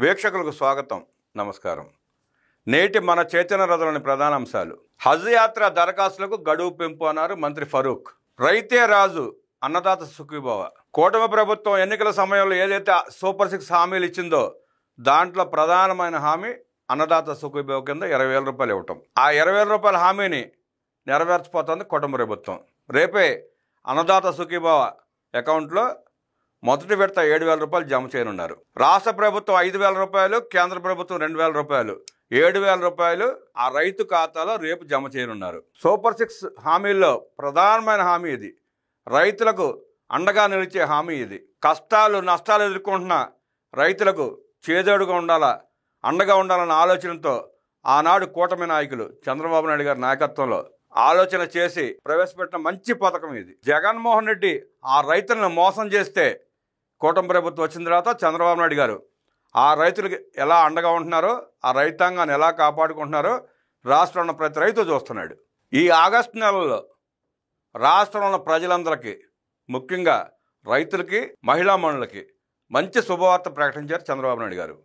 వీక్షకులకు స్వాగతం, నమస్కారం. నేటి మన చైతన్య రథంలోని ప్రధాన అంశాలు. హజ్ యాత్ర దరఖాస్తులకు గడువు పెంపు అన్నారు మంత్రి ఫరూక్. రైతే రాజు, అన్నదాత సుఖీభవ. కూటమి ప్రభుత్వం ఎన్నికల సమయంలో ఏదైతే సూపర్ 6 హామీలు ఇచ్చిందో దాంట్లో ప్రధానమైన హామీ అన్నదాత సుఖీభవ కింద 20,000 రూపాయలు ఇవ్వటం. ఆ 20,000 రూపాయల హామీని నెరవేర్చిపోతుంది కూటమి ప్రభుత్వం. రేపే అన్నదాత సుఖీభవ అకౌంట్లో మొదటి విడత 7,000 రూపాయలు జమ చేయనున్నారు. రాష్ట్ర ప్రభుత్వం 5,000 రూపాయలు, కేంద్ర ప్రభుత్వం 2,000 రూపాయలు, 7,000 రూపాయలు ఆ రైతు ఖాతాలో రేపు జమ చేయనున్నారు. సూపర్ 6 హామీల్లో ప్రధానమైన హామీ ఇది. రైతులకు అండగా నిలిచే హామీ ఇది. కష్టాలు నష్టాలు ఎదుర్కొంటున్న రైతులకు చేదోడుగా ఉండాలా, అండగా ఉండాలన్న ఆలోచనతో ఆనాడు కూటమి నాయకులు చంద్రబాబు నాయుడు గారి నాయకత్వంలో ఆలోచన చేసి ప్రవేశపెట్టిన మంచి పథకం ఇది. జగన్మోహన్ రెడ్డి ఆ రైతులను మోసం చేస్తే కూటమి ప్రభుత్వం వచ్చిన తర్వాత చంద్రబాబు నాయుడు గారు ఆ రైతులకి ఎలా అండగా ఉంటున్నారో, ఆ రైతాంగాన్ని ఎలా కాపాడుకుంటున్నారో రాష్ట్రంలో ఉన్న ప్రతి రైతు చూస్తున్నాడు. ఈ ఆగస్టు నెలలో రాష్ట్రంలో ఉన్న ప్రజలందరికీ, ముఖ్యంగా రైతులకి, మహిళా మనులకి మంచి శుభవార్త ప్రకటించారు చంద్రబాబు నాయుడు గారు.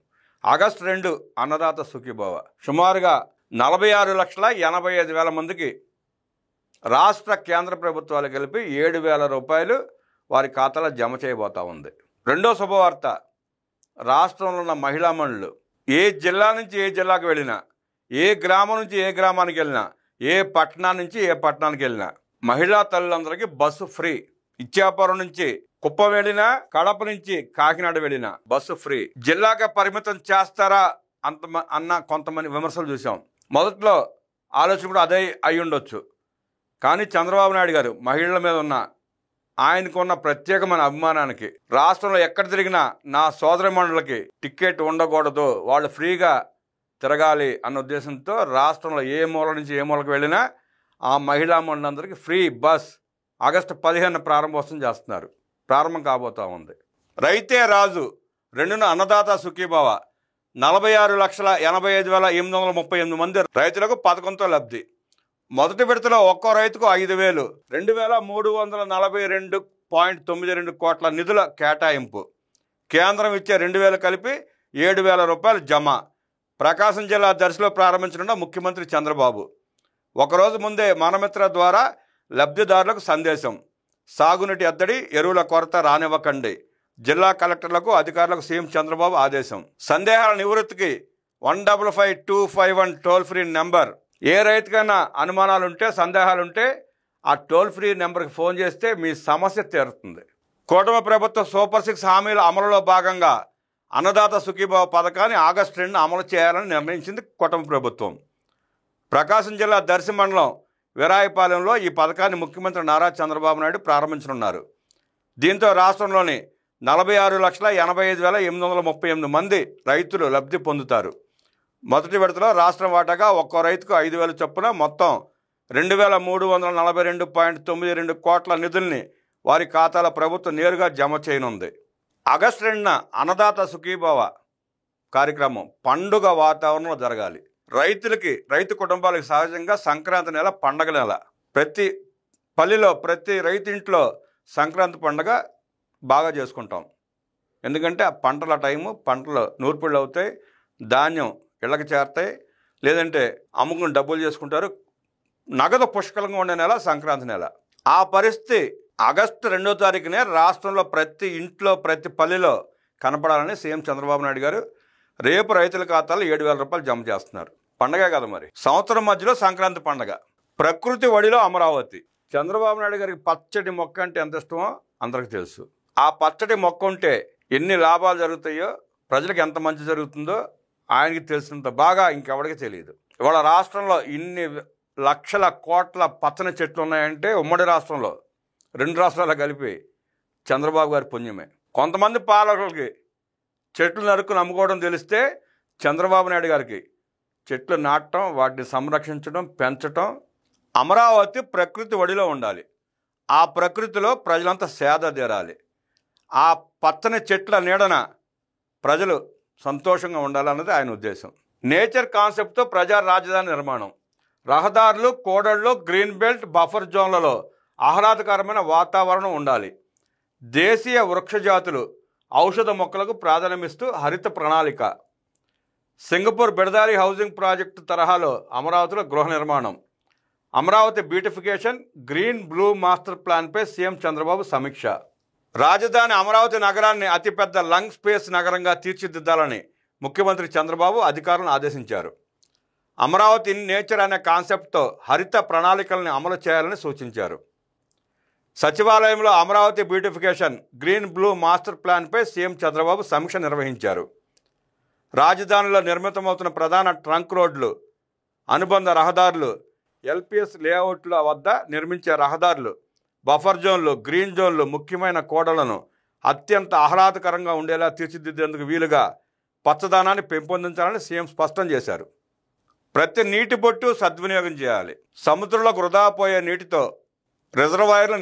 ఆగస్టు 2 అన్నదాత సుఖీభవ. సుమారుగా 46,85,000 మందికి రాష్ట్ర కేంద్ర ప్రభుత్వాలు కలిపి 7,000 రూపాయలు వారి ఖాతాలో జమ చేయబోతా ఉంది. రెండో శుభవార్త, రాష్ట్రంలో ఉన్న మహిళా మనులు ఏ జిల్లా నుంచి ఏ జిల్లాకు వెళ్ళినా, ఏ గ్రామం నుంచి ఏ గ్రామానికి వెళ్ళినా, ఏ పట్టణం నుంచి ఏ పట్టణానికి వెళ్ళినా మహిళా తల్లులందరికీ బస్సు ఫ్రీ. ఇచ్చాపురం నుంచి కుప్పం వెళ్ళినా, కడప నుంచి కాకినాడ వెళ్ళినా బస్సు ఫ్రీ. జిల్లాగా పరిమితం చేస్తారా అన్న కొంతమంది విమర్శలు చూసాం. మొదట్లో ఆలోచన కూడా అదే అయి ఉండొచ్చు. కానీ చంద్రబాబు నాయుడు గారు మహిళల మీద ఉన్న ఆయనకున్న ప్రత్యేకమైన అభిమానానికి రాష్ట్రంలో ఎక్కడ తిరిగినా నా సోదరిమణులకి టికెట్ ఉండకూడదు, వాళ్ళు ఫ్రీగా తిరగాలి అన్న ఉద్దేశంతో రాష్ట్రంలో ఏ మూల నుంచి ఏ మూలకు వెళ్ళినా ఆ మహిళా మనులందరికీ ఫ్రీ బస్ ఆగస్టు 15 ప్రారంభోత్సవం చేస్తున్నారు. ప్రారంభం కాబోతా ఉంది. రైతే రాజు 2న అన్నదాత సుఖీభవ. 46,85,838 మంది రైతులకు పథకంతో లబ్ధి. మొదటి విడతలో ఒక్కో రైతుకు 5,000, 2,342.92 కోట్ల నిధుల కేటాయింపు. కేంద్రం ఇచ్చే 2,000 కలిపి 7,000 రూపాయలు జమ. ప్రకాశం జిల్లా దర్శిలో ప్రారంభించనున్న ముఖ్యమంత్రి చంద్రబాబు. ఒకరోజు ముందే మనమిత్ర ద్వారా లబ్ధిదారులకు సందేశం. సాగునీటి ఎద్దడి, ఎరువుల కొరత రానివ్వకండి. జిల్లా కలెక్టర్లకు, అధికారులకు సీఎం చంద్రబాబు ఆదేశం. సందేహాల నివృత్తికి 155-251 టోల్ ఫ్రీ నెంబర్. ఏ రైతుకైనా అనుమానాలుంటే, సందేహాలుంటే ఆ టోల్ ఫ్రీ నెంబర్కి ఫోన్ చేస్తే మీ సమస్య తీరుతుంది. కూటమి ప్రభుత్వ సూపర్ 6 హామీల అమలులో భాగంగా అన్నదాత సుఖీభవ పథకాన్ని ఆగస్టు 2 అమలు చేయాలని నిర్ణయించింది కూటమి ప్రభుత్వం. ప్రకాశం జిల్లా దర్శి మండలం వీరాయపాలెంలో ఈ పథకాన్ని ముఖ్యమంత్రి నారా చంద్రబాబు నాయుడు ప్రారంభించనున్నారు. దీంతో రాష్ట్రంలోని 46,85,838 మంది రైతులు లబ్ధి పొందుతారు. మొదటి విడతలో రాష్ట్రం వాటాగా ఒక్కో రైతుకు 5,000 చొప్పున మొత్తం 2,342.92 కోట్ల నిధుల్ని వారి ఖాతాల ప్రభుత్వం నేరుగా జమ చేయనుంది. ఆగస్టు 2న అన్నదాత సుఖీభవ కార్యక్రమం పండుగ వాతావరణంలో జరగాలి. రైతులకి, రైతు కుటుంబాలకు సహజంగా సంక్రాంతి నెల పండగ నెల. ప్రతి పల్లెలో, ప్రతి రైతు ఇంట్లో సంక్రాంతి పండుగ బాగా చేసుకుంటాం. ఎందుకంటే ఆ పంటల టైము, పంటలు నూర్పిళ్ళు అవుతాయి, ధాన్యం ఇళ్ళకి చేరతాయి, లేదంటే అమ్ముకుని డబ్బులు చేసుకుంటారు. నగదు పుష్కలంగా ఉండే నెల సంక్రాంతి నెల. ఆ పరిస్థితి ఆగస్టు 2వ తారీఖునే రాష్ట్రంలో ప్రతి ఇంట్లో, ప్రతి పల్లెలో కనపడాలని సీఎం చంద్రబాబు నాయుడు గారు రేపు రైతుల ఖాతాలో 7,000 రూపాయలు జమ చేస్తున్నారు. పండగే కదా మరి. సంవత్సరం మధ్యలో సంక్రాంతి పండగ. ప్రకృతి ఒడిలో అమరావతి. చంద్రబాబు నాయుడు గారికి పచ్చడి మొక్క అంటే ఎంత ఇష్టమో అందరికీ తెలుసు. ఆ పచ్చడి మొక్క ఉంటే ఎన్ని లాభాలు జరుగుతాయో, ప్రజలకు ఎంత మంచి జరుగుతుందో ఆయనకి తెలిసినంత బాగా ఇంకెవరికి తెలియదు. ఇవాళ రాష్ట్రంలో ఇన్ని లక్షల కోట్ల పచ్చని చెట్లు ఉన్నాయంటే ఉమ్మడి రాష్ట్రంలో, 2 రాష్ట్రాలు కలిపి చంద్రబాబు గారి పుణ్యమే. కొంతమంది పాలకులకి చెట్లు నరుక్కుని అమ్ముకోవడం తెలిస్తే చంద్రబాబు నాయుడు గారికి చెట్లు నాటడం, వాటిని సంరక్షించడం, పెంచడం. అమరావతి ప్రకృతి ఒడిలో ఉండాలి. ఆ ప్రకృతిలో ప్రజలంతా సేద తీరాలి. ఆ పచ్చని చెట్ల నీడన ప్రజలు సంతోషంగా ఉండాలన్నది ఆయన ఉద్దేశం. నేచర్ కాన్సెప్ట్తో ప్రజా రాజధాని నిర్మాణం. రహదారులు, కోడళ్ళు, గ్రీన్ బెల్ట్, బఫర్ జోన్లలో ఆహ్లాదకరమైన వాతావరణం ఉండాలి. దేశీయ వృక్ష జాతులు ఔషధ మొక్కలకు ప్రాధాన్యమిస్తూ హరిత ప్రణాళిక. సింగపూర్ బెడదారి హౌసింగ్ ప్రాజెక్టు తరహాలో అమరావతిలో గృహ నిర్మాణం. Amaravati beautification, green blue master ప్లాన్పై సీఎం చంద్రబాబు సమీక్ష. రాజధాని అమరావతి నగరాన్ని అతిపెద్ద లంగ్ స్పేస్ నగరంగా తీర్చిదిద్దాలని ముఖ్యమంత్రి చంద్రబాబు అధికారులను ఆదేశించారు. అమరావతి ఇన్ నేచర్ అనే కాన్సెప్ట్తో హరిత ప్రణాళికలను అమలు చేయాలని సూచించారు. సచివాలయంలో Amaravati beautification, green blue master ప్లాన్పై సీఎం చంద్రబాబు సమీక్ష నిర్వహించారు. రాజధానిలో నిర్మితమవుతున్న ప్రధాన ట్రంక్ రోడ్లు, అనుబంధ రహదారులు, ఎల్పిఎస్ లేఅవుట్ల వద్ద నిర్మించే రహదారులు, బఫర్ జోన్లు, గ్రీన్ జోన్లు ముఖ్యమైన కోడలను అత్యంత ఆహ్లాదకరంగా ఉండేలా తీర్చిదిద్దేందుకు వీలుగా పచ్చదనాన్ని పెంపొందించాలని సీఎం స్పష్టం చేశారు. ప్రతి నీటి బొట్టు సద్వినియోగం చేయాలి. సముద్రంలోకి వృధా పోయే నీటితో రిజర్వాయర్లు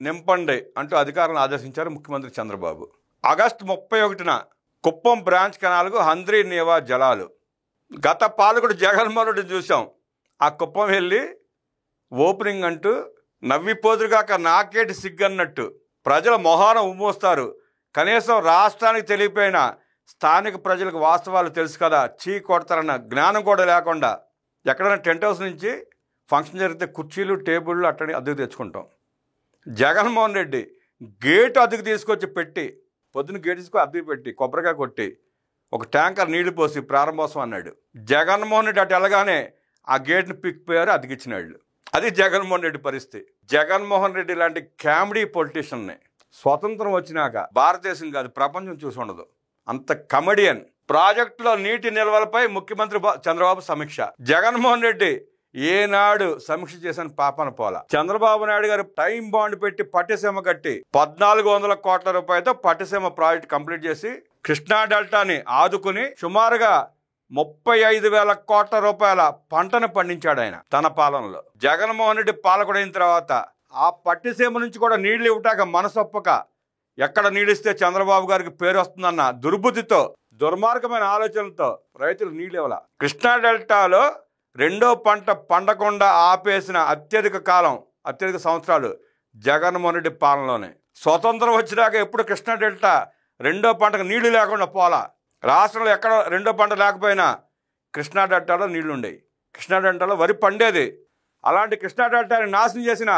నింపండి అంటూ అధికారులను ఆదేశించారు ముఖ్యమంత్రి చంద్రబాబు. ఆగస్టు 31న కుప్పం బ్రాంచ్ కెనాల్కు హంద్రీ నీవా జలాలు. గత పాలకుడు జగన్మోహన్ రెడ్డి చూసాం. ఆ కుప్పం వెళ్ళి ఓపెనింగ్ అంటూ నవ్విపోదురుగాక నాకేటి సిగ్గన్నట్టు ప్రజల మొహాన ఉమ్మోస్తారు. కనీసం రాష్ట్రానికి తెలియపోయిన స్థానిక ప్రజలకు వాస్తవాలు తెలుసు కదా, చీ కొడతారన్న జ్ఞానం కూడా లేకుండా ఎక్కడైనా టెంట్ హౌస్ నుంచి ఫంక్షన్ జరిగితే కుర్చీలు, టేబుళ్ళు అట్టని అద్దెకు తెచ్చుకుంటాం. జగన్మోహన్ రెడ్డి గేటు అద్దెకు తీసుకొచ్చి పెట్టి, పొద్దున్న గేటు తీసుకొని అద్దెకు పెట్టి కొబ్బరికాయ కొట్టి ఒక ట్యాంకర్ నీళ్లు పోసి ప్రారంభోత్సవం అన్నాడు. జగన్మోహన్ రెడ్డి అటు వెళ్ళగానే ఆ గేట్ని పిక్కిపోయారు, అతికిచ్చినాళ్ళు. అది జగన్మోహన్ రెడ్డి పరిస్థితి. జగన్మోహన్ రెడ్డి లాంటి కామెడీ పొలిటీషియన్ని స్వతంత్రం వచ్చినాక భారతదేశం కాదు ప్రపంచం చూసి ఉండదు. అంత కమెడియన్. ప్రాజెక్టులో నీటి నిల్వలపై ముఖ్యమంత్రి చంద్రబాబు సమీక్ష. జగన్మోహన్ రెడ్డి ఏనాడు సమీక్ష చేసిన పాపన పోల. చంద్రబాబు నాయుడు గారు టైం బాండ్ పెట్టి పట్టిసీమ కట్టి 1400 కోట్ల రూపాయలతో పట్టిసీమ ప్రాజెక్ట్ కంప్లీట్ చేసి కృష్ణా డెల్టాని ఆదుకుని సుమారుగా 35,000 కోట్ల రూపాయల పంటను పండించాడు ఆయన తన పాలనలో. జగన్మోహన్ రెడ్డి పాలకుడైన తర్వాత ఆ పట్టిసీమ నుంచి కూడా నీళ్లు ఇవ్వటాక మనసొప్పక ఎక్కడ నీళ్ళిస్తే చంద్రబాబు గారికి పేరు వస్తుందన్న దుర్బుద్ధితో, దుర్మార్గమైన ఆలోచనలతో రైతులు నీళ్ళు ఇవ్వాల. కృష్ణా డెల్టాలో రెండో పంట పండకుండా ఆపేసిన అత్యధిక సంవత్సరాలు జగన్మోహన్ రెడ్డి పాలనలోనే. స్వతంత్రం వచ్చినాక ఎప్పుడు కృష్ణా డెల్టా రెండో పంటకు నీళ్లు లేకుండా పోలా. రాష్ట్రంలో ఎక్కడ రెండో పంట లేకపోయినా కృష్ణా డెల్టాలో నీళ్లు ఉండేవి. కృష్ణా డెల్టాలో వరి పండేది. అలాంటి కృష్ణా డెల్టాని నాశనం చేసిన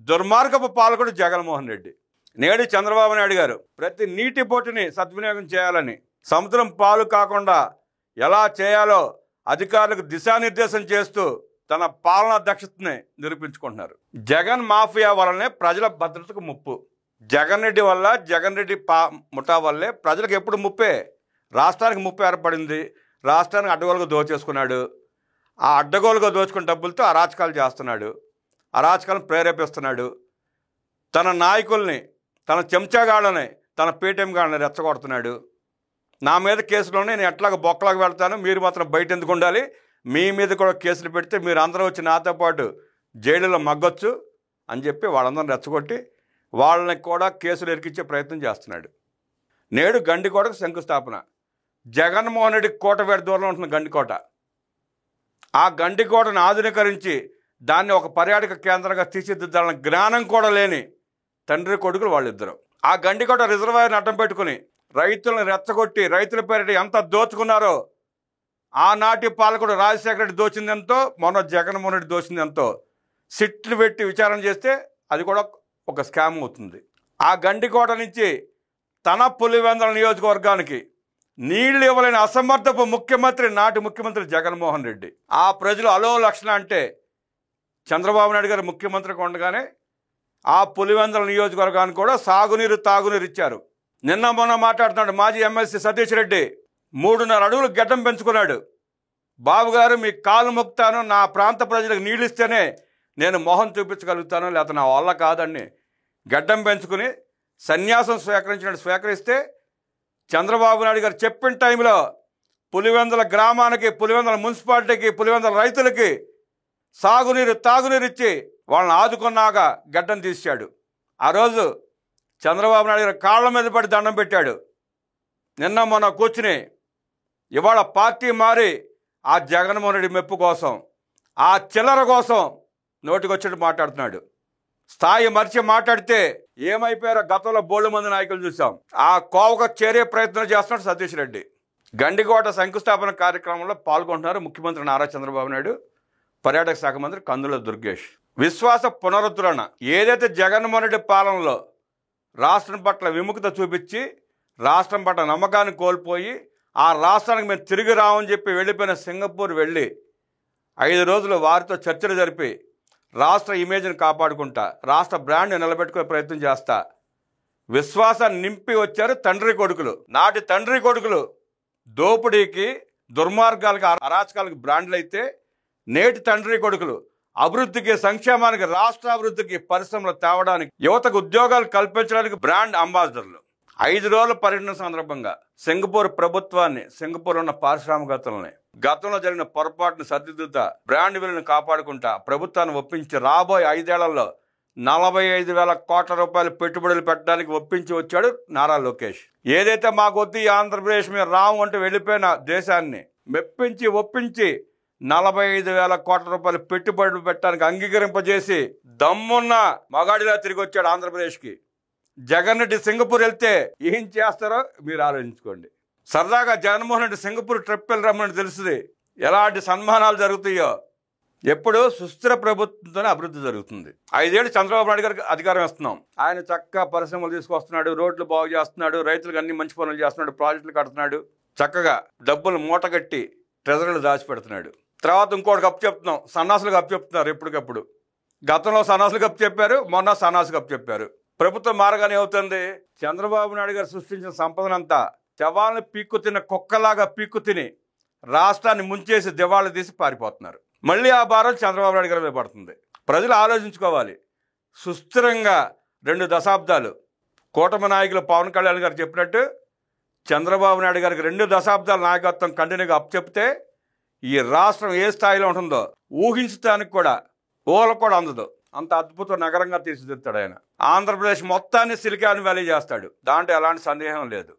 దుర్మార్గపు పాలకుడు జగన్మోహన్ రెడ్డి. నేడు చంద్రబాబు నాయుడు గారు ప్రతి నీటి బొట్టుని సద్వినియోగం చేయాలని, సముద్రం పాలు కాకుండా ఎలా చేయాలో అధికారులకు దిశానిర్దేశం చేస్తూ తన పాలనా దక్షతని నిరూపించుకుంటున్నారు. జగన్ మాఫియా వల్లనే ప్రజల భద్రతకు ముప్పు. జగన్ రెడ్డి వల్ల, జగన్ రెడ్డి ముఠా వల్లే ప్రజలకు ఎప్పుడు ముప్పే. రాష్ట్రానికి ముప్పు ఏర్పడింది. రాష్ట్రానికి అడ్డగోలుగా దోచేసుకున్నాడు. ఆ అడ్డగోలుగా దోచుకున్న డబ్బులతో అరాచకాలు చేస్తున్నాడు. అరాచకాలను ప్రేరేపిస్తున్నాడు. తన నాయకుల్ని, తన చెంచాగాళ్ళని, తన పేటీఎం గాళ్ళని రెచ్చగొడుతున్నాడు. నా మీద కేసులోనే నేను ఎట్లాగ బొక్కలాగా వెళ్తాను, మీరు మాత్రం బయట ఎందుకు ఉండాలి, మీ మీద కూడా కేసులు పెడితే మీరు అందరూ వచ్చి నాతో పాటు జైలులో మగ్గొచ్చు అని చెప్పి వాళ్ళందరిని రెచ్చగొట్టి వాళ్ళని కూడా కేసులు ఎరికించే ప్రయత్నం చేస్తున్నాడు. నేడు గండికోటకు శంకుస్థాపన. జగన్మోహన్ రెడ్డి కోటవేట దూరంలో ఉంటున్న గండికోట. ఆ గండికోటను ఆధునీకరించి దాన్ని ఒక పర్యాటక కేంద్రంగా తీర్చిదిద్దాలన్న జ్ఞానం కూడా లేని తండ్రి కొడుకులు వాళ్ళిద్దరు. ఆ గండికోట రిజర్వాయర్ని అడ్డం పెట్టుకుని రైతులను రెచ్చగొట్టి రైతుల పేరిట ఎంత దోచుకున్నారో, ఆనాటి పాలకుడు రాజశేఖర రెడ్డి దోచింది ఎంతో, మొన్న జగన్మోహన్ రెడ్డి దోచింది ఎంతో సిట్లు పెట్టి విచారణ చేస్తే అది కూడా ఒక స్కామ్ అవుతుంది. ఆ గండికోట నుంచి తన పులివెందుల నియోజకవర్గానికి నీళ్లు ఇవ్వలేని అసమర్థపు ముఖ్యమంత్రి నాటి ముఖ్యమంత్రి జగన్మోహన్ రెడ్డి. ఆ ప్రజలు అలో లక్షణ అంటే చంద్రబాబు నాయుడు గారు ముఖ్యమంత్రిగా ఉండగానే ఆ పులివెందుల నియోజకవర్గానికి కూడా సాగునీరు, తాగునీరు ఇచ్చారు. నిన్న మొన్న మాట్లాడుతున్నాడు మాజీ ఎమ్మెల్సీ సతీష్ రెడ్డి. 3.5 అడుగులు గడ్డం పెంచుకున్నాడు. బాబు గారు మీ కాలు మొక్కుతాను, నా ప్రాంత ప్రజలకు నీళ్ళు ఇస్తేనే నేను మొహం చూపించగలుగుతాను, లేకపోతే నా వల్ల కాదని గడ్డం పెంచుకుని సన్యాసం స్వీకరిస్తే చంద్రబాబు నాయుడు గారు చెప్పిన టైంలో పులివెందుల గ్రామానికి, పులివెందుల మున్సిపాలిటీకి, పులివెందుల రైతులకి సాగునీరు, తాగునీరు ఇచ్చి వాళ్ళని ఆదుకున్నాక గడ్డం తీశాడు. ఆ రోజు చంద్రబాబు నాయుడు గారు కాళ్ళ మీద పడి దండం పెట్టాడు. నిన్న మొన్న కూర్చుని ఇవాళ పార్టీ మారి ఆ జగన్మోహన్ రెడ్డి మెప్పు కోసం, ఆ చిల్లర కోసం నోటికొచ్చేట్టు మాట్లాడుతున్నాడు. స్థాయి మరిచి మాట్లాడితే ఏమైపోయారో గతంలో బోల్డు మంది నాయకులు చూసాం. ఆ కోవకు చేరే ప్రయత్నం చేస్తున్నాడు సతీష్ రెడ్డి. గండికోట శంకుస్థాపన కార్యక్రమంలో పాల్గొంటున్నారు ముఖ్యమంత్రి నారా చంద్రబాబు నాయుడు, పర్యాటక శాఖ మంత్రి కందుల దుర్గేష్. విశ్వాస పునరుద్ధరణ. ఏదైతే జగన్మోహన్ రెడ్డి పాలనలో రాష్ట్రం పట్ల విముఖత చూపించి రాష్ట్రం పట్ల నమ్మకాన్ని కోల్పోయి ఆ రాష్ట్రానికి మేము తిరిగి రామని చెప్పి వెళ్ళిపోయిన సింగపూర్ వెళ్ళి 5 రోజులు వారితో చర్చలు జరిపి రాష్ట్ర ఇమేజ్ని కాపాడుకుంటా, రాష్ట్ర బ్రాండ్ని నిలబెట్టుకునే ప్రయత్నం చేస్తా విశ్వాసాన్ని నింపి వచ్చారు తండ్రి కొడుకులు. నాటి తండ్రి కొడుకులు దోపిడీకి, దుర్మార్గాలకు, అరాచకాలకు బ్రాండ్లు అయితే నేటి తండ్రి కొడుకులు అభివృద్ధికి, సంక్షేమానికి, రాష్ట్ర అభివృద్ధికి, పరిశ్రమలు తేవడానికి, యువతకు ఉద్యోగాలు కల్పించడానికి బ్రాండ్ అంబాసిడర్లు. 5 రోజుల పర్యటన సందర్భంగా సింగపూర్ ప్రభుత్వాన్ని, సింగపూర్ ఉన్న పారిశ్రామికవేత్తలని, గతంలో జరిగిన పొరపాటును సరిదిద్దుతా, బ్రాండ్ విలువను కాపాడుకుంటా ప్రభుత్వాన్ని ఒప్పించి రాబోయే 5 ఏళ్లలో 45,000 కోట్ల రూపాయలు పెట్టుబడులు పెట్టడానికి ఒప్పించి వచ్చాడు నారా లోకేష్. ఏదైతే మాకు వద్దు ఈ ఆంధ్రప్రదేశ్ మీద రాము అంటూ వెళ్ళిపోయిన దేశాన్ని మెప్పించి ఒప్పించి 45,000 కోట్ల రూపాయలు పెట్టుబడులు పెట్టడానికి అంగీకరింపజేసి దమ్మున్న మగాడిలా తిరిగి వచ్చాడు ఆంధ్రప్రదేశ్కి. జగన్ రెడ్డి సింగపూర్ వెళ్తే ఏం చేస్తారో మీరు ఆలోచించుకోండి. సరదాగా జగన్మోహన్ రెడ్డి సింగపూర్ ట్రిప్ వెళ్ళి రమ్మని తెలుస్తుంది. ఎలాంటి సన్మానాలు జరుగుతాయో. ఎప్పుడు సుస్థిర ప్రభుత్వంతోనే అభివృద్ధి జరుగుతుంది. 5 ఏళ్ళు చంద్రబాబు నాయుడు గారికి అధికారం ఇస్తున్నాం. ఆయన చక్కగా పరిశ్రమలు తీసుకొస్తున్నాడు, రోడ్లు బాగు చేస్తున్నాడు, రైతులకు అన్ని మంచి పనులు చేస్తున్నాడు, ప్రాజెక్టులు కడుతున్నాడు, చక్కగా డబ్బులు మూటగట్టి ట్రెజరీలు దాచిపెడుతున్నాడు. తర్వాత ఇంకోటి గప్పు చెప్తున్నాం, సన్నాసులు గప్పు చెప్తున్నారు ఎప్పటికప్పుడు. గతంలో సన్నాసులు గప్పు చెప్పారు, మొన్న సన్నాసు గప్పు చెప్పారు. ప్రభుత్వం మారగానే అవుతుంది. చంద్రబాబు నాయుడు గారు సృష్టించిన సంపదనంతా శవాలను పీక్కు తిన్న కుక్కలాగా పీక్కు తిని రాష్ట్రాన్ని ముంచేసి దివాళా తీసి పారిపోతున్నారు. మళ్ళీ ఆ భారం చంద్రబాబు నాయుడు గారి మీద పడుతుంది. ప్రజలు ఆలోచించుకోవాలి. సుస్థిరంగా 2 దశాబ్దాలు కూటమి నాయకులు పవన్ కళ్యాణ్ గారు చెప్పినట్టు చంద్రబాబు నాయుడు గారికి 2 దశాబ్దాల నాయకత్వం కంటిన్యూగా అప్పచెప్తే ఈ రాష్ట్రం ఏ స్థాయిలో ఉంటుందో ఊహించడానికి కూడా ఊహలకు కూడా అందదు. అంత అద్భుత నగరంగా తీర్చిదిద్దాడు ఆయన. ఆంధ్రప్రదేశ్ మొత్తాన్ని సిలికాన్ వ్యాలీ చేస్తాడు, దాంట్లో ఎలాంటి సందేహం లేదు.